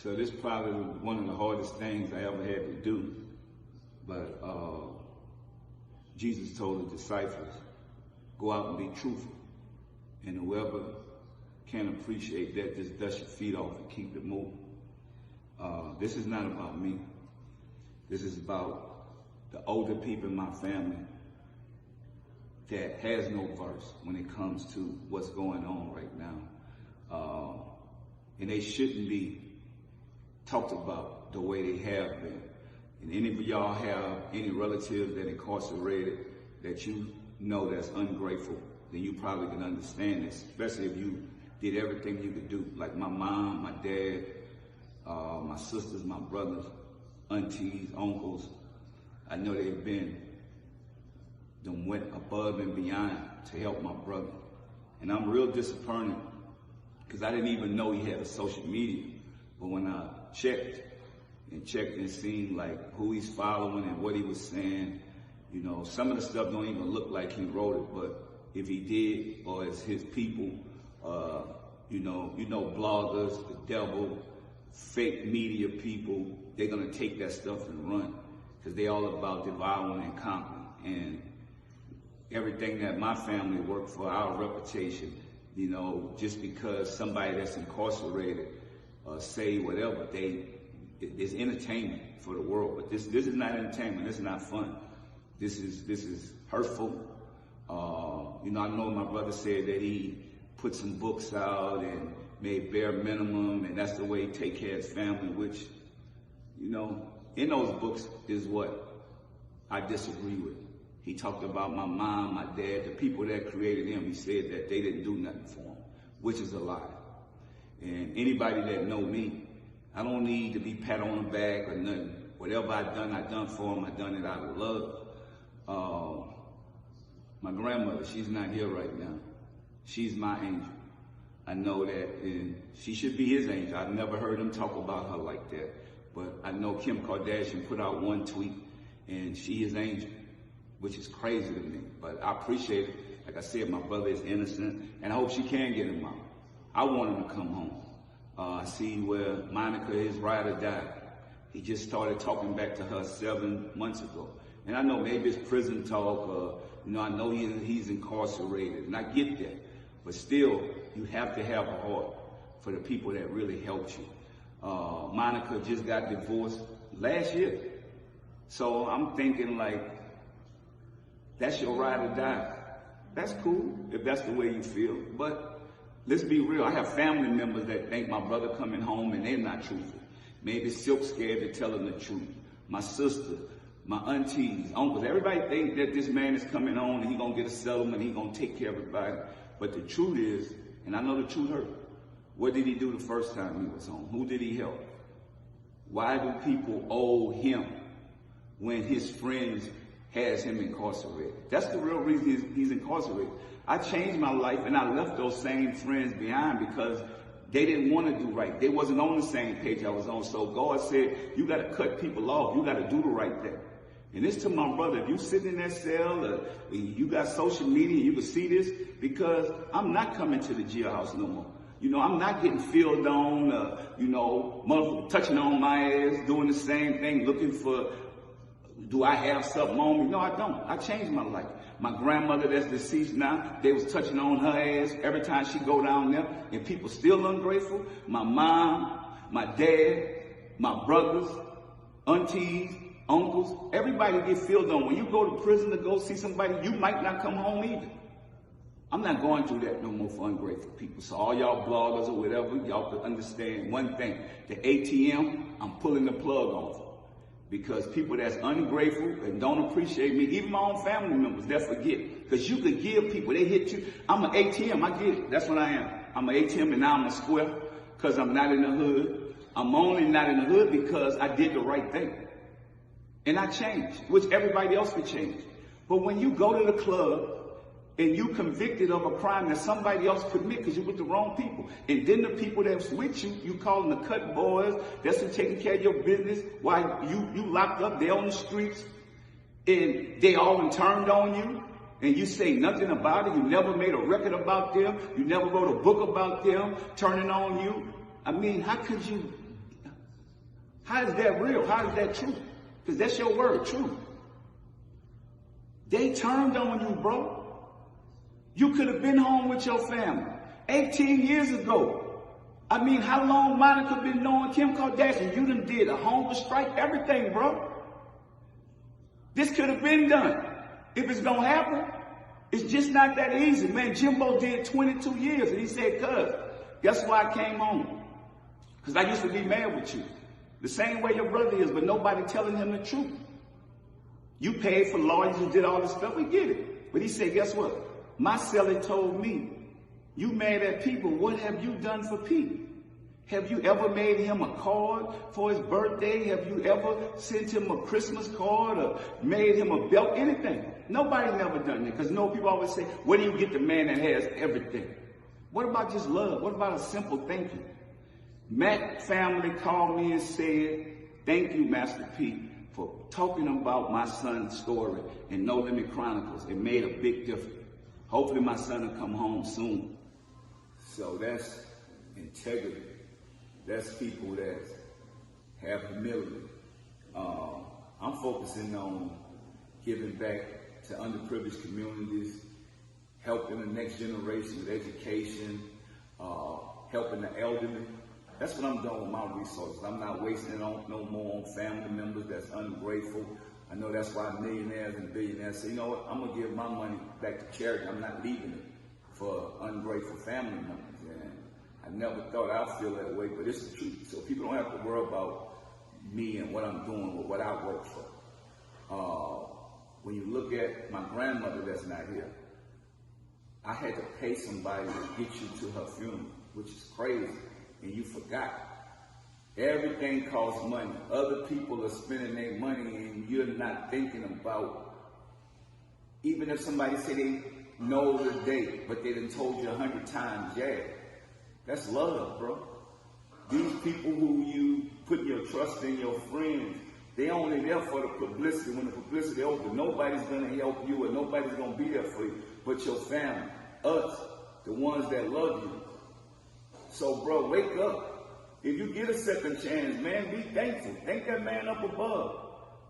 So this probably was one of the hardest things I ever had to do. But Jesus told the disciples, go out and be truthful. And whoever can appreciate that, just dust your feet off and keep it moving. This is not about me. This is about the older people in my family that has no verse when it comes to what's going on right now. And they shouldn't be talked about the way they have been. And any of y'all have any relatives that incarcerated that you know that's ungrateful, then you probably can understand this, especially if you did everything you could do. Like my mom, my dad, my sisters, my brothers, aunties, uncles. I know they've been, them went above and beyond to help my brother. And I'm real disappointed because I didn't even know he had a social media. But when I checked and seen like who he's following and what he was saying, you know, some of the stuff don't even look like he wrote it, but if he did, or it's his people, you know, bloggers, the devil, fake media people, they're gonna take that stuff and run, because they're all about devouring and conquering. And everything that my family worked for, our reputation, you know, just because somebody that's incarcerated say whatever, it's entertainment for the world. But this is not entertainment. This is not fun. This is hurtful. You know, I know my brother said that he put some books out and made bare minimum, and that's the way he take care of his family, which, you know, in those books is what I disagree with. He talked about my mom, my dad, the people that created him. He said that they didn't do nothing for him, which is a lie. And anybody that know me, I don't need to be pat on the back or nothing. Whatever I done for him, I done it out of love. My grandmother, she's not here right now. She's my angel. I know that, and she should be his angel. I've never heard him talk about her like that. But I know Kim Kardashian put out one tweet, and she is angel, which is crazy to me. But I appreciate it. Like I said, my brother is innocent, and I hope she can get him out. I want him to come home. I see where Monica, his ride or die. He just started talking back to her 7 months ago. And I know maybe it's prison talk, you know, I know he's incarcerated, and I get that. But still, you have to have a heart for the people that really helped you. Monica just got divorced last year. So I'm thinking like, that's your ride or die. That's cool, if that's the way you feel. But let's be real, I have family members that think my brother coming home and they're not truthful. Maybe silkk scared to tell them the truth. My sister, my aunties, uncles, everybody think that this man is coming home and he's gonna get a settlement, he's gonna take care of everybody. But the truth is, and I know the truth hurt, what did he do the first time he was home? Who did he help? Why do people owe him when his friends has him incarcerated? That's the real reason he's incarcerated. I changed my life and I left those same friends behind because they didn't want to do right. They wasn't on the same page I was on. So God said, you got to cut people off. You got to do the right thing. And this to my brother, if you sitting in that cell, or you got social media, you can see this, because I'm not coming to the jailhouse no more. You know, I'm not getting filled on, you know, motherfucker touching on my ass, doing the same thing, looking for, do I have something on me? No, I don't. I changed my life. My grandmother that's deceased now, they was touching on her ass every time she go down there, and people still ungrateful. My mom, my dad, my brothers, aunties, uncles, everybody get filled on. When you go to prison to go see somebody, you might not come home either. I'm not going through that no more for ungrateful people. So all y'all bloggers or whatever, y'all could understand one thing. The ATM, I'm pulling the plug off. Because people that's ungrateful and don't appreciate me, even my own family members, they'll forget. Because you could give people, they hit you. I'm an ATM, I get it. That's what I am. I'm an ATM and now I'm a square because I'm not in the hood. I'm only not in the hood because I did the right thing. And I changed, which everybody else could change. But when you go to the club and you convicted of a crime that somebody else commit because you're with the wrong people, and then the people that's with you, you call them the cut boys, that's who taking care of your business while you locked up, they on the streets, and they all turned on you, and you say nothing about it, you never made a record about them, you never wrote a book about them turning on you. I mean, how could you How is that real? How is that true? Because that's your word, true. They turned on you, bro. You could have been home with your family 18 years ago. I mean, how long Monica been knowing Kim Kardashian? You done did a hunger strike, everything, bro. This could have been done. If it's gonna happen, it's just not that easy. Man, Jimbo did 22 years, and he said, cuz, guess why I came home? Because I used to be mad with you. The same way your brother is, but nobody telling him the truth. You paid for lawyers, you did all this stuff, we get it. But he said, guess what? My cellie told me, you mad at people, what have you done for Pete? Have you ever made him a card for his birthday? Have you ever sent him a Christmas card or made him a belt? Anything. Nobody's never done that. Because people always say, where do you get the man that has everything? What about just love? What about a simple thank you? Matt family called me and said, thank you, Master P, for talking about my son's story in No Limit Chronicles. It made a big difference. Hopefully my son will come home soon. So that's integrity. That's people that have humility. I'm focusing on giving back to underprivileged communities, helping the next generation with education, helping the elderly. That's what I'm doing with my resources. I'm not wasting it on no more on family members that's ungrateful. I know that's why millionaires and billionaires say, you know what, I'm going to give my money back to charity. I'm not leaving it for ungrateful family members. And I never thought I'd feel that way, but it's the truth. So people don't have to worry about me and what I'm doing or what I work for. When you look at my grandmother that's not here, I had to pay somebody to get you to her funeral, which is crazy, and you forgot. Everything costs money. Other people are spending their money and you're not thinking about, even if somebody say they know the date, but they done told you 100 times, yeah, that's love, bro. These people who you put your trust in, your friends, they only there for the publicity. When the publicity over, nobody's gonna help you or nobody's gonna be there for you but your family, us, the ones that love you. So, bro, wake up. If you get a second chance, man, be thankful. Thank that man up above.